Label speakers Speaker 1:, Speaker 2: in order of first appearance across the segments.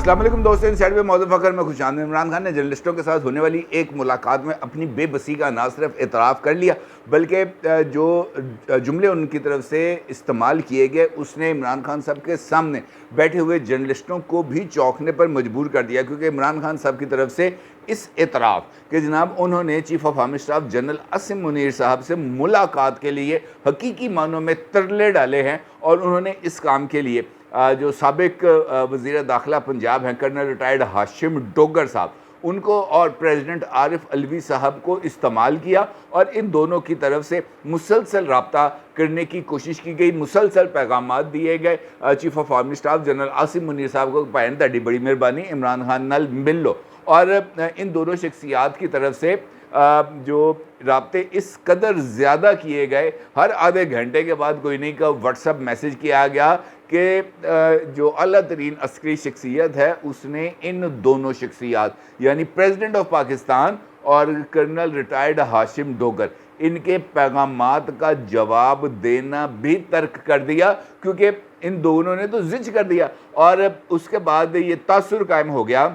Speaker 1: अस्सलाम वालेकुम दोस्तों, इन साइड पे मौजूद फ़खर में खुशामदीद। इमरान खान ने जर्नलिस्टों के साथ होने वाली एक मुलाकात में अपनी बेबसी का ना सिर्फ एतराफ़ कर लिया, बल्कि जो जुमले उनकी तरफ से इस्तेमाल किए गए उसने इमरान खान साहब के सामने बैठे हुए जर्नलिस्टों को भी चौंकने पर मजबूर कर दिया। क्योंकि इमरान खान साहब की तरफ से इस एतराफ़ कि जनाब उन्होंने chief of army staff general Asim Munir साहब से मुलाकात के लिए हकीकी मानों में तरले डाले हैं, और उन्होंने इस काम के लिए जो साबिक वज़ीर दाखिला पंजाब हैं कर्नल रिटायर्ड हाशिम डोगर साहब, उनको और प्रेसिडेंट आरिफ अलवी साहब को इस्तेमाल किया, और इन दोनों की तरफ से मुसलसल रब्ता करने की कोशिश की गई, मुसलसल पैगामात दिए गए chief of army staff general Asim Munir साहब को, भैन तुहाडी बड़ी मेहरबानी इमरान खान नाल मिल लो। और इन दोनों शख्सियात की तरफ से जो राब्ते इस कदर ज़्यादा किए गए, हर आधे घंटे के बाद कोई नहीं का व्हाट्सअप मैसेज किया गया कि जो अला तरीन अस्करी शख्सियत है उसने इन दोनों शख्सियात यानी प्रेसिडेंट ऑफ पाकिस्तान और कर्नल रिटायर्ड हाशिम डोगर, इनके पैगामात का जवाब देना भी तर्क कर दिया, क्योंकि इन दोनों ने तो जिज कर दिया। और उसके बाद ये तासुर कायम हो गया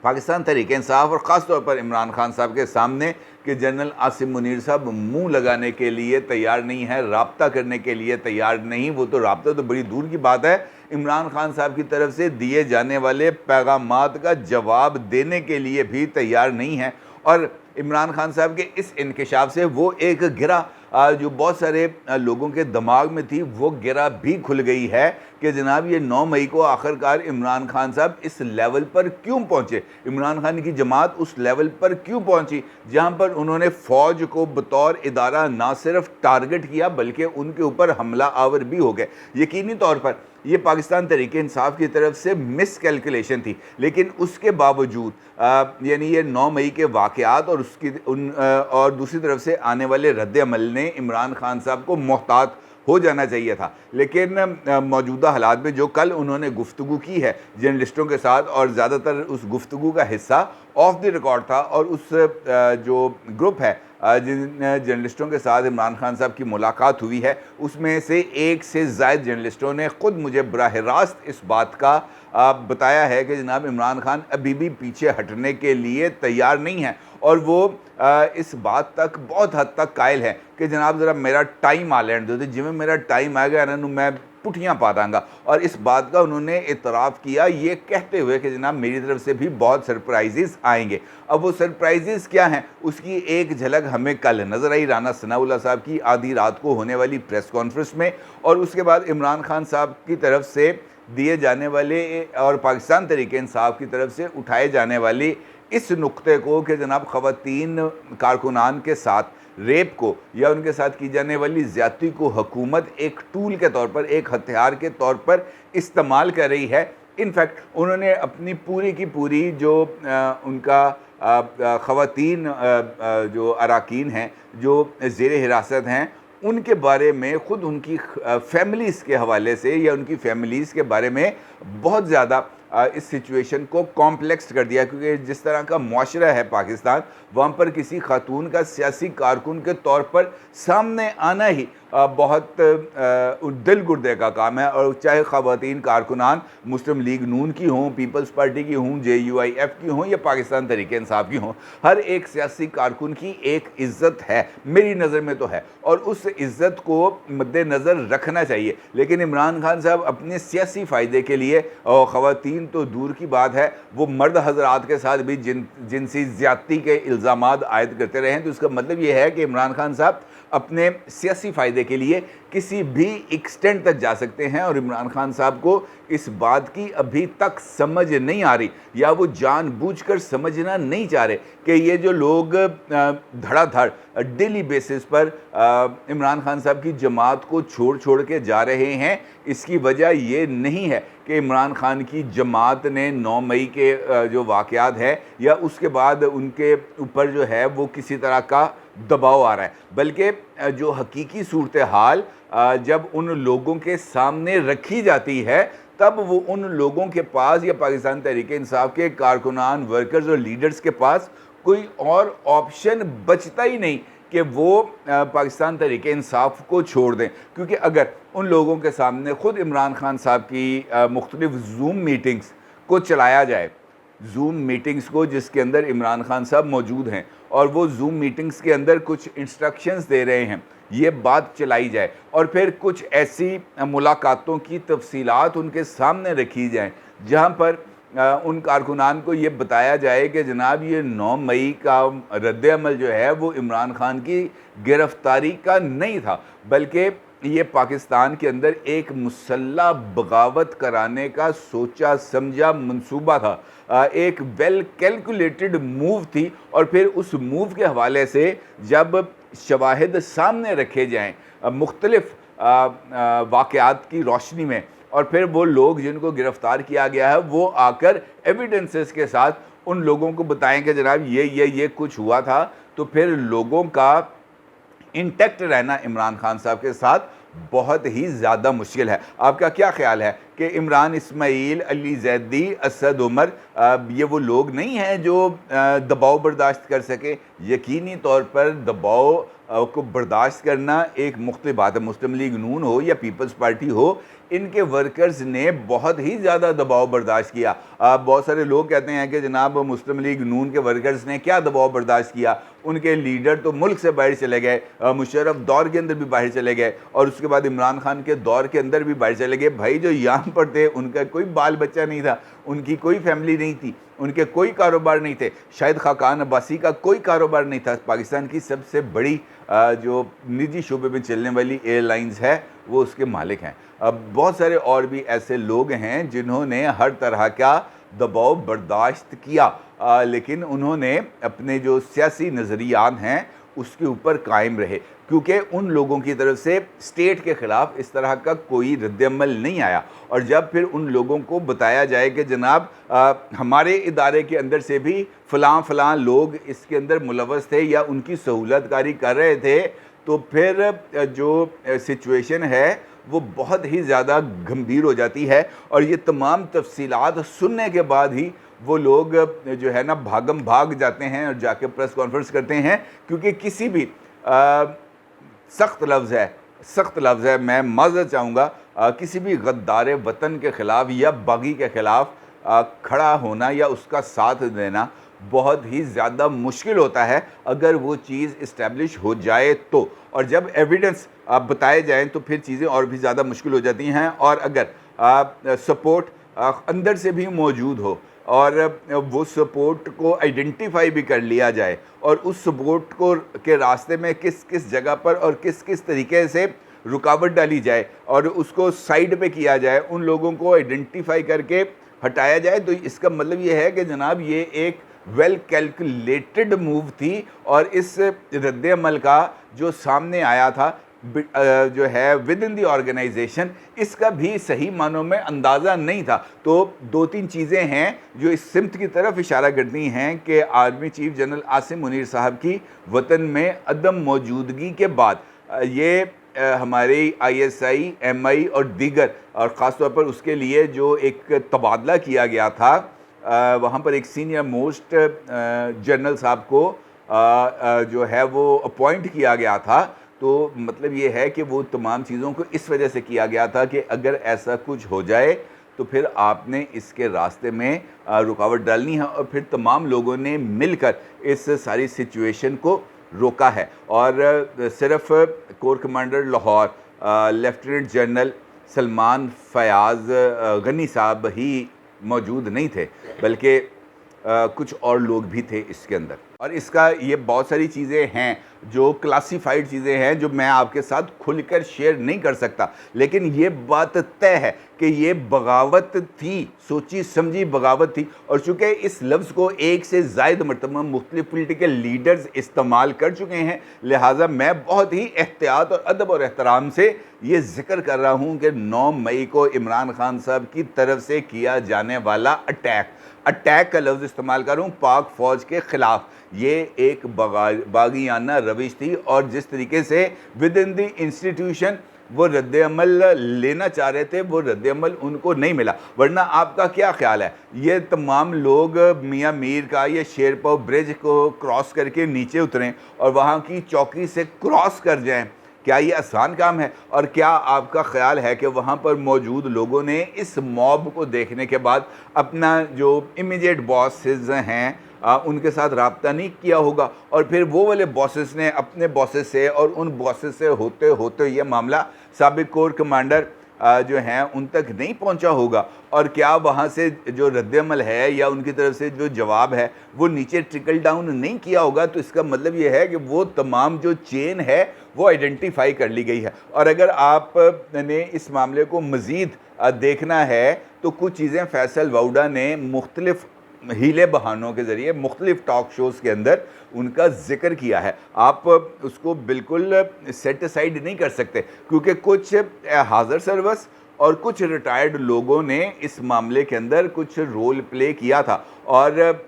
Speaker 1: पाकिस्तान तहरीक इंसाफ और ख़ास तौर पर इमरान खान साहब के सामने कि जनरल आसिम मुनीर साहब मुंह लगाने के लिए तैयार नहीं है, राब्ता करने के लिए तैयार नहीं। वो तो राब्ता तो बड़ी दूर की बात है, इमरान खान साहब की तरफ से दिए जाने वाले पैगामात का जवाब देने के लिए भी तैयार नहीं है। और इमरान खान साहब के इस इंकशाफ से वो एक गिरा जो बहुत सारे लोगों के दिमाग में थी, वो गिरा भी खुल गई है कि जनाब ये 9 मई को आखिरकार इमरान खान साहब इस लेवल पर क्यों पहुँचे, इमरान खान की जमात उस लेवल पर क्यों पहुँची जहाँ पर उन्होंने फ़ौज को बतौर इदारा ना सिर्फ टारगेट किया बल्कि उनके ऊपर हमला आवर भी हो गए। यकीनी तौर पर ये पाकिस्तान तहरीक इंसाफ की तरफ से मिस कैलकुलेशन थी, लेकिन उसके बावजूद यानी ये 9 मई के वाक़यात और और दूसरी तरफ से आने वाले रद्द-ए-अमल ने इमरान खान साहब को मोहतात हो जाना चाहिए था। लेकिन मौजूदा हालात में जो कल उन्होंने गुफ्तगू की है जर्नलिस्टों के साथ, और ज़्यादातर उस गुफ्तगू का हिस्सा ऑफ द रिकॉर्ड था, और उस जो ग्रुप है जिन जर्नलिस्टों के साथ इमरान खान साहब की मुलाकात हुई है, उसमें से एक से ज़ायद जर्नलिस्टों ने ख़ुद मुझे बराह रास्त इस बात का बताया है कि जनाब इमरान खान अभी भी पीछे हटने के लिए तैयार नहीं है, और वो इस बात तक बहुत हद तक कायल है कि जनाब ज़रा मेरा टाइम आ लैंड दो, जिमें मेरा टाइम आएगा ना मैं पुठियाँ पा दांगा। और इस बात का उन्होंने इतराफ़ किया ये कहते हुए कि जनाब मेरी तरफ से भी बहुत सरप्राइजेज़ आएंगे। अब वो सरप्राइजेज़ क्या हैं उसकी एक झलक हमें कल नज़र आई राना सनाउल्लाह साहब की आधी रात को होने वाली प्रेस कॉन्फ्रेंस में, और उसके बाद इमरान खान साहब की तरफ से दिए जाने वाले और पाकिस्तान तहरीक इंसाफ की तरफ से उठाए जाने वाले इस नुक्ते को कि जनाब ख़वातीन कारकुनान के साथ रेप को या उनके साथ की जाने वाली ज़्यादती को हुकूमत एक टूल के तौर पर, एक हथियार के तौर पर इस्तेमाल कर रही है। इनफैक्ट उन्होंने अपनी पूरी की पूरी जो उनका ख़वातीन जो अराकीन हैं जो ज़ेर हिरासत हैं उनके बारे में ख़ुद उनकी फैमिलीज़ के हवाले से या उनकी फैमिलीज़ के बारे में बहुत ज़्यादा इस सिचुएशन को कॉम्प्लेक्स कर दिया, क्योंकि जिस तरह का मुआशरा है पाकिस्तान, वहाँ पर किसी खातून का सियासी कारकुन के तौर पर सामने आना ही बहुत दिल गुर्दे का काम है। और चाहे ख़वातीन कारकुनान मुस्लिम लीग नून की हों, पीपल्स पार्टी की हों, JUIF की हों या पाकिस्तान तहरीक इंसाफ की हों, हर एक सियासी कारकुन की एक इज़्ज़त है, मेरी नज़र में तो है, और उस इज़्ज़त को मद्देनज़र रखना चाहिए। लेकिन इमरान खान साहब अपने सियासी फ़ायदे के लिए, और ख़वातीन तो दूर की बात है, वो मर्द हज़रात के साथ भी जिनसी ज़्यादती के इल्ज़ामात आयद करते रहे हैं, तो इसका मतलब ये है कि इमरान खान साहब अपने सियासी फ़ायदे के लिए किसी भी एक्सटेंट तक जा सकते हैं। और इमरान खान साहब को इस बात की अभी तक समझ नहीं आ रही, या वो जानबूझकर समझना नहीं चाह रहे कि ये जो लोग धड़ाधड़ डेली बेसिस पर इमरान खान साहब की जमात को छोड़ के जा रहे हैं, इसकी वजह ये नहीं है कि इमरान खान की जमात ने 9 मई के जो वाक़यात है या उसके बाद उनके ऊपर जो है वो किसी तरह का दबाव आ रहा है, बल्कि जो हकीकी सूरत हाल जब उन लोगों के सामने रखी जाती है तब वो उन लोगों के पास या पाकिस्तान तहरीक इंसाफ के कारकुनान, वर्कर्स और लीडर्स के पास कोई और ऑप्शन बचता ही नहीं कि वो पाकिस्तान तहरीक इंसाफ को छोड़ दें। क्योंकि अगर उन लोगों के सामने ख़ुद इमरान खान साहब की मुख्तलिफ़ जूम मीटिंग्स को चलाया जाए, जूम मीटिंग्स को जिसके अंदर इमरान खान साहब मौजूद हैं और वो जूम मीटिंग्स के अंदर कुछ इंस्ट्रक्शंस दे रहे हैं, ये बात चलाई जाए और फिर कुछ ऐसी मुलाकातों की तफसीलात उनके सामने रखी जाएं जहां पर उन कारकुनान को ये बताया जाए कि जनाब ये 9 मई का रद्द-ए-अमल जो है वो इमरान खान की गिरफ्तारी का नहीं था, बल्कि ये पाकिस्तान के अंदर एक मुसल्लह बगावत कराने का सोचा समझा मंसूबा था, एक वेल कैलकुलेटेड मूव थी। और फिर उस मूव के हवाले से जब शवाहिद सामने रखे जाएँ मुख्तलिफ वाक़यात की रोशनी में और फिर वो लोग जिनको गिरफ़्तार किया गया है वो आकर एविडेंसेस के साथ उन लोगों को बताएं कि जनाब ये कुछ हुआ था, तो फिर लोगों का इंटैक्ट रहना इमरान खान साहब के साथ बहुत ही ज़्यादा मुश्किल है। आपका क्या ख्याल है कि इमरान इस्माइल, अली जैदी, असद उमर ये वो लोग नहीं हैं जो दबाव बर्दाश्त कर सके? यकीनी तौर पर दबाव को बर्दाश्त करना एक मुख्तलिफ बात है। मुस्लिम लीग नून हो या पीपल्स पार्टी हो, इनके वर्कर्स ने बहुत ही ज़्यादा दबाव बर्दाश्त किया। बहुत सारे लोग कहते हैं कि जनाब मुस्लिम लीग नून के वर्कर्स ने क्या दबाव बर्दाश्त किया, उनके लीडर तो मुल्क से बाहर चले गए, मुशर्रफ दौर के अंदर भी बाहर चले गए और उसके बाद इमरान खान के दौर के अंदर भी बाहर चले गए। भाई जो यहाँ पर थे उनका कोई बाल बच्चा नहीं था, उनकी कोई फैमिली नहीं थी, उनके कोई कारोबार नहीं थे, शायद खाकान अब्बासी का कोई कारोबार नहीं था। पाकिस्तान की सबसे बड़ी जो निजी शोबे में चलने वाली एयरलाइंस है वो उसके मालिक हैं। अब बहुत सारे और भी ऐसे लोग हैं जिन्होंने हर तरह का दबाव बर्दाश्त किया, लेकिन उन्होंने अपने जो सियासी नज़रियात हैं उसके ऊपर कायम रहे, क्योंकि उन लोगों की तरफ से स्टेट के ख़िलाफ़ इस तरह का कोई रद्द-ए-अमल नहीं आया। और जब फिर उन लोगों को बताया जाए कि जनाब हमारे इदारे के अंदर से भी फ़लाँ लोग इसके अंदर मुलव्वस थे या उनकी सहूलतकारी कर रहे थे, तो फिर जो सिचुएशन है वो बहुत ही ज़्यादा गंभीर हो जाती है। और ये तमाम तफसीलात सुनने के बाद ही वो लोग जो है ना भागम भाग जाते हैं और जाके प्रेस कॉन्फ्रेंस करते हैं, क्योंकि किसी भी सख्त लफ्ज़ है, मैं माज़रत चाहूँगा, किसी भी गद्दार वतन के ख़िलाफ़ या बागी के ख़िलाफ़ खड़ा होना या उसका साथ देना बहुत ही ज़्यादा मुश्किल होता है अगर वो चीज़ इस्टेब्लिश हो जाए तो। और जब एविडेंस बताए जाएँ तो फिर चीज़ें और भी ज़्यादा मुश्किल हो जाती हैं। और अगर सपोर्ट अंदर से भी मौजूद हो और वो सपोर्ट को आइडेंटिफाई भी कर लिया जाए और उस सपोर्ट को के रास्ते में किस किस जगह पर और किस किस तरीके से रुकावट डाली जाए और उसको साइड पे किया जाए, उन लोगों को आइडेंटिफाई करके हटाया जाए, तो इसका मतलब ये है कि जनाब ये एक वेल कैलकुलेटेड मूव थी। और इस रद्द-ए-अमल का जो सामने आया था जो है विद इन दी ऑर्गेनाइजेशन, इसका भी सही मानों में अंदाज़ा नहीं था। तो 2-3 चीज़ें हैं जो इस सिमत की तरफ इशारा करती हैं कि army chief general Asim Munir साहब की वतन में अदम मौजूदगी के बाद ये हमारे ISI, MI और दीगर, और ख़ास तौर पर उसके लिए जो एक तबादला किया गया था, वहाँ पर एक सीनियर मोस्ट जनरल साहब को जो है वो अपॉइंट किया गया था। तो मतलब ये है कि वो तमाम चीज़ों को इस वजह से किया गया था कि अगर ऐसा कुछ हो जाए तो फिर आपने इसके रास्ते में रुकावट डालनी है। और फिर तमाम लोगों ने मिलकर इस सारी सिचुएशन को रोका है। और सिर्फ core commander Lahore lieutenant general Salman Fayyaz Ghani साहब ही मौजूद नहीं थे, बल्कि कुछ और लोग भी थे इसके अंदर। और इसका ये बहुत सारी चीज़ें हैं जो क्लासिफाइड चीज़ें हैं जो मैं आपके साथ खुलकर शेयर नहीं कर सकता, लेकिन ये बात तय है कि ये बगावत थी, सोची समझी बगावत थी। और चूँकि इस लफ्ज़ को एक से ज़ायद मरतबा मुख्तलिफ पोलिटिकल लीडर्स इस्तेमाल कर चुके हैं, लिहाजा मैं बहुत ही एहतियात और अदब और एहतराम से ये ज़िक्र कर रहा हूँ कि 9 मई को इमरान खान साहब की तरफ से किया जाने वाला अटैक का लफ्ज़ इस्तेमाल कर रहा हूँ पाक फ़ौज के ख़िलाफ़, ये एक बागियाना रविश थी। और जिस तरीके से विद इन द इंस्टीट्यूशन वो रद्द-ए-अमल लेना चाह रहे थे, वो रद्द-ए-अमल उनको नहीं मिला। वरना आपका क्या ख्याल है, ये तमाम लोग मियाँ मीर का या शेरपाव ब्रिज को क्रॉस करके नीचे उतरें और वहाँ की चौकी से क्रॉस कर जाएं, क्या ये आसान काम है? और क्या आपका ख्याल है कि वहाँ पर मौजूद लोगों ने इस मॉब को देखने के बाद अपना जो इमीडिएट बॉसेस हैं उनके साथ रब्ता नहीं किया होगा, और फिर वो वाले बॉसेस ने अपने बॉसेस से और उन बॉसेस से होते होते ये मामला साबिक कोर कमांडर जो हैं उन तक नहीं पहुंचा होगा, और क्या वहाँ से जो रद्दअमल है या उनकी तरफ से जो जवाब है वो नीचे ट्रिकल डाउन नहीं किया होगा? तो इसका मतलब ये है कि वो तमाम जो चेन है वो आइडेंटिफाई कर ली गई है। और अगर आपने इस मामले को मज़ीद देखना है तो कुछ चीज़ें फैसल वाउडा ने मुख्तलिफ हीले बहानों के ज़रिए मुख्तलिफ टॉक शोज़ के अंदर उनका जिक्र किया है। आप उसको बिल्कुल सेट असाइड नहीं कर सकते, क्योंकि कुछ हाज़र सर्विस और कुछ रिटायर्ड लोगों ने इस मामले के अंदर कुछ रोल प्ले किया था। और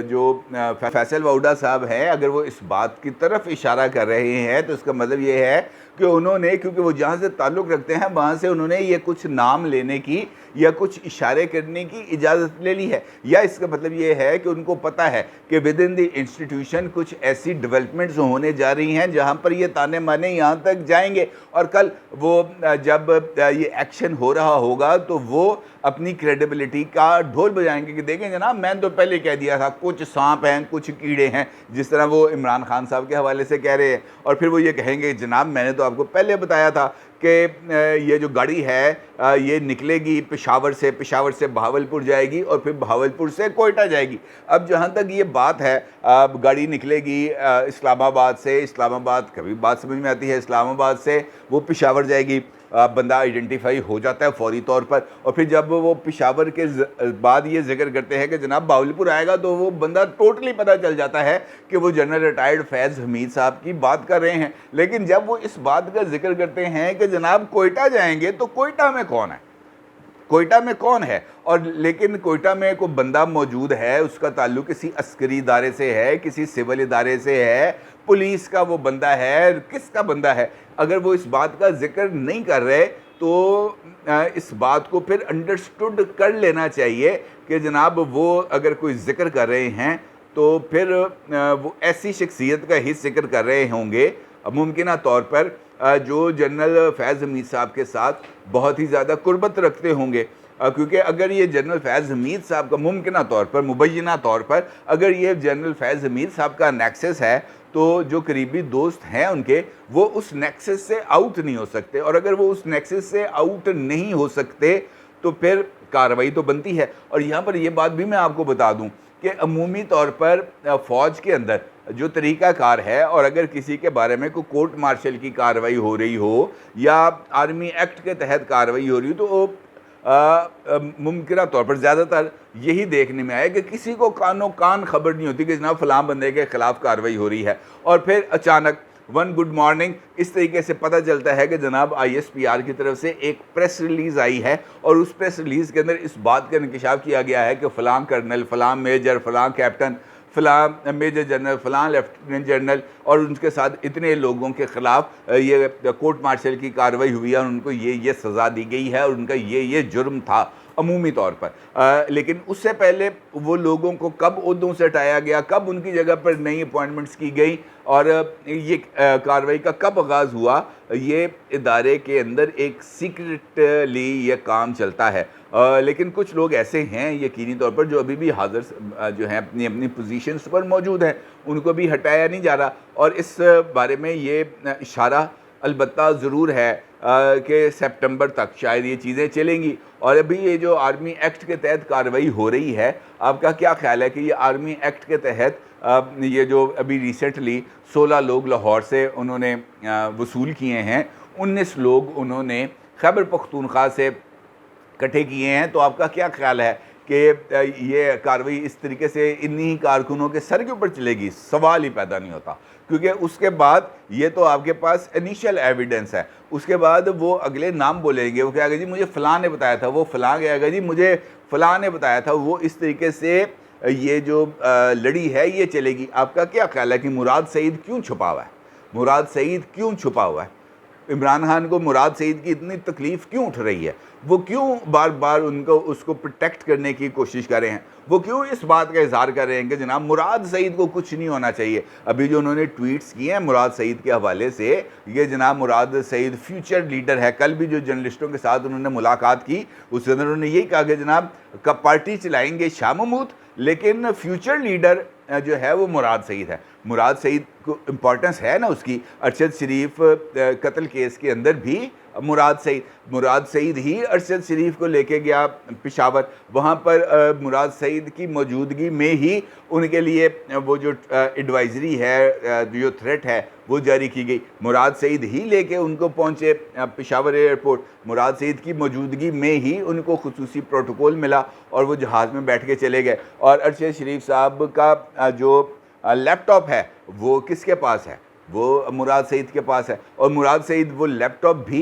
Speaker 1: जो फैसल वाउडा साहब हैं, अगर वो इस बात की तरफ इशारा कर रहे हैं तो इसका मतलब ये है कि उन्होंने, क्योंकि वो जहाँ से ताल्लुक़ रखते हैं वहाँ से उन्होंने ये कुछ नाम लेने की या कुछ इशारे करने की इजाज़त ले ली है, या इसका मतलब ये है कि उनको पता है कि विद इन द इंस्टीट्यूशन कुछ ऐसी डेवलपमेंट्स होने जा रही हैं जहाँ पर ये ताने माने यहाँ तक जाएंगे, और कल वो जब ये एक्शन हो रहा होगा तो वो अपनी क्रेडिबिलिटी का ढोल बजाएंगे कि देखें जनाब, मैंने तो पहले कह दिया था कुछ सांप हैं कुछ कीड़े हैं, जिस तरह वो इमरान खान साहब के हवाले से कह रहे हैं। और फिर वो ये कहेंगे जनाब मैंने तो आपको पहले बताया था कि ये जो गाड़ी है ये निकलेगी पेशावर से बहावलपुर जाएगी और फिर बहावलपुर से कोयटा जाएगी। अब जहाँ तक ये बात है गाड़ी निकलेगी इस्लामाबाद से, इस्लामाबाद कभी बात समझ में आती है, इस्लामाबाद से वो पेशावर जाएगी, बंदा आइडेंटिफाई हो जाता है फौरी तौर पर, और फिर जब वो पेशावर के बाद ये जिक्र करते हैं कि जनाब बहावलपुर आएगा तो वो बंदा टोटली पता चल जाता है कि वो जनरल रिटायर्ड फैज़ हमीद साहब की बात कर रहे हैं। लेकिन जब वो इस बात का जिक्र करते हैं कि जनाब कोयटा जाएंगे, तो कोयटा में कौन है? कोयटा में कौन है? और लेकिन कोयटा में कोई बंदा मौजूद है, उसका ताल्लुक़ किसी अस्करी इदारे से है, किसी सिविल इदारे से है, पुलिस का वो बंदा है, किसका बंदा है? अगर वो इस बात का जिक्र नहीं कर रहे तो इस बात को फिर अंडरस्टूड कर लेना चाहिए कि जनाब वो अगर कोई जिक्र कर रहे हैं तो फिर वो ऐसी शख्सियत का ही जिक्र कर रहे होंगे मुमकिन तौर पर जो जनरल फैज़ हमीद साहब के साथ बहुत ही ज़्यादा कुर्बत रखते होंगे। क्योंकि अगर ये जनरल फैज़ हमीद साहब का मुमकिन तौर पर, मुबैना तौर पर अगर ये जनरल फैज़ हमीद साहब का नेक्सस है, तो जो करीबी दोस्त हैं उनके, वो उस नेक्सस से आउट नहीं हो सकते, और अगर वो उस नेक्सस से आउट नहीं हो सकते तो फिर कार्रवाई तो बनती है। और यहाँ पर यह बात भी मैं आपको बता दूँ कि अमूमी तौर पर फ़ौज के अंदर जो तरीक़ाकार है, और अगर किसी के बारे में कोई कोर्ट मार्शल की कार्रवाई हो रही हो या आर्मी एक्ट के तहत कार्रवाई हो रही हो, तो मुमकिन तौर पर ज़्यादातर यही देखने में आया कि किसी को कानो कान खबर नहीं होती कि जनाब फ़लाँ बंदे के ख़िलाफ़ कार्रवाई हो रही है, और फिर अचानक वन गुड मॉर्निंग इस तरीके से पता चलता है कि जनाब ISPR की तरफ से एक प्रेस रिलीज़ आई है, और उस प्रेस रिलीज़ के अंदर इस बात का इंकशाफ किया गया है कि फ़लाँ कर्नल, फ़लाँ मेजर, फ़लाँ कैप्टन, फ़लाँ मेजर जनरल, फ़लाँ लेफ्टिनेंट जनरल और उनके साथ इतने लोगों के ख़िलाफ़ ये कोर्ट मार्शल की कार्रवाई हुई है, और उनको ये सज़ा दी गई है, और उनका ये जुर्म था अमूमी तौर पर। लेकिन उससे पहले वो लोगों को कब ओहदों से हटाया गया, कब उनकी जगह पर नई अपॉइंटमेंट्स की गई, और ये कार्रवाई का कब आगाज़ हुआ, ये इदारे के अंदर एक सीक्रेटली ये काम चलता है। लेकिन कुछ लोग ऐसे हैं यकीनी तौर पर जो अभी भी हाज़िर जो हैं अपनी अपनी पोजीशंस पर मौजूद हैं, उनको भी हटाया नहीं जा रहा। और इस बारे में ये इशारा अलबत्ता ज़रूर है कि सितंबर तक शायद ये चीज़ें चलेंगी। और अभी ये जो आर्मी एक्ट के तहत कार्रवाई हो रही है, आपका क्या ख्याल है कि ये आर्मी एक्ट के तहत ये जो अभी रिसेंटली 16 लोग लाहौर से उन्होंने वसूल किए हैं, 19 लोग उन्होंने खैबर पख्तूनख्वा से इकट्ठे किए हैं, तो आपका क्या ख्याल है कि ये कार्रवाई इस तरीके से इन्हीं कारकुनों के सर के ऊपर चलेगी? सवाल ही पैदा नहीं होता, क्योंकि उसके बाद ये तो आपके पास इनिशियल एविडेंस है, उसके बाद वो अगले नाम बोलेंगे, वो कहेगा जी मुझे फ़लाँ ने बताया था, वो फ़लाँ कहेगा जी मुझे फ़लाँ ने बताया था। वो इस तरीके से ये जो लड़ी है ये चलेगी। आपका क्या ख्याल है कि मुराद सईद क्यों छुपा हुआ है? मुराद सईद क्यों छुपा हुआ है? इमरान खान को मुराद सईद की इतनी तकलीफ़ क्यों उठ रही है, वो क्यों बार बार उसको प्रोटेक्ट करने की कोशिश कर रहे हैं, वो क्यों इस बात का इजहार कर रहे हैं कि जनाब मुराद सईद को कुछ नहीं होना चाहिए। अभी जो उन्होंने ट्वीट्स किए हैं मुराद सईद के हवाले से, ये जनाब मुराद सईद फ्यूचर लीडर है। कल भी जो जर्नलिस्टों के साथ उन्होंने मुलाकात की उसके अंदर उन्होंने यही कहा कि जनाब कब पार्टी चलाएंगे शाह महमूद, लेकिन फ्यूचर लीडर जो है वो मुराद सईद है। मुराद सईद को इम्पोर्टेंस है ना उसकी। अरशद शरीफ कत्ल केस के अंदर भी मुराद सईद ही अरशद शरीफ को लेके गया पेशावर, वहाँ पर मुराद सईद की मौजूदगी में ही उनके लिए वो जो एडवाइजरी है, जो थ्रेट है वो जारी की गई। मुराद सईद ही लेके उनको पहुँचे पेशावर एयरपोर्ट, मुराद सईद की मौजूदगी में ही उनको खुसूसी प्रोटोकॉल मिला और वो जहाज़ में बैठ के चले गए। और अरशद शरीफ साहब का जो लैपटॉप है वो किसके पास है, वो मुराद सईद के पास है। और मुराद सईद वो लैपटॉप भी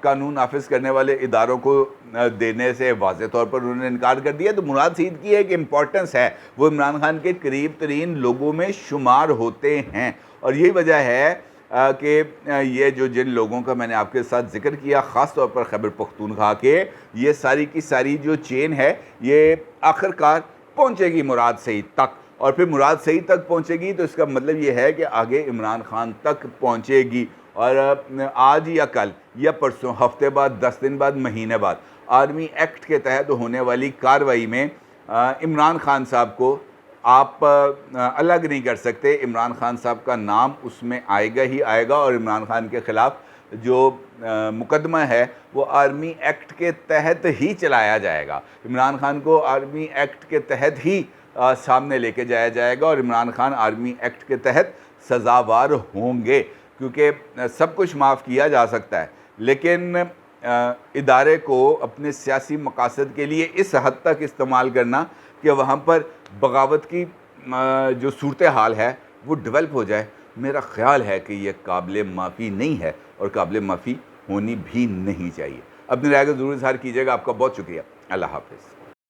Speaker 1: कानून नाफिज करने वाले इदारों को देने से वाज़ेह तौर पर उन्होंने इनकार कर दिया। तो मुराद सईद की एक इम्पॉर्टेंस है, वो इमरान खान के करीब तरीन लोगों में शुमार होते हैं। और यही वजह है कि ये जो जिन लोगों का मैंने आपके साथ जिक्र किया, ख़ास तौर पर खैबर पख्तूनख्वा के, ये सारी की सारी जो चेन है ये आखिरकार पहुँचेगी मुराद सईद तक। और फिर मुराद सईद तक पहुंचेगी तो इसका मतलब ये है कि आगे इमरान खान तक पहुंचेगी। और आज या कल या परसों, हफ्ते बाद, 10 दिन बाद, महीने बाद आर्मी एक्ट के तहत होने वाली कार्रवाई में इमरान खान साहब को आप अलग नहीं कर सकते। इमरान खान साहब का नाम उसमें आएगा ही आएगा। और इमरान खान के ख़िलाफ़ जो मुकदमा है वो आर्मी एक्ट के तहत ही चलाया जाएगा। इमरान खान को आर्मी एक्ट के तहत ही सामने लेके जाया जाएगा और इमरान खान आर्मी एक्ट के तहत सज़ावार होंगे, क्योंकि सब कुछ माफ़ किया जा सकता है, लेकिन इदारे को अपने सियासी मकासद के लिए इस हद तक इस्तेमाल करना कि वहाँ पर बगावत की जो सूरत हाल है वो डेवलप हो जाए, मेरा ख़्याल है कि ये काबिल माफ़ी नहीं है और काबिल माफ़ी होनी भी नहीं चाहिए। अपनी राय का ज़रूर इज़हार कीजिएगा। आपका बहुत शुक्रिया। अल्लाह हाफ़िज़।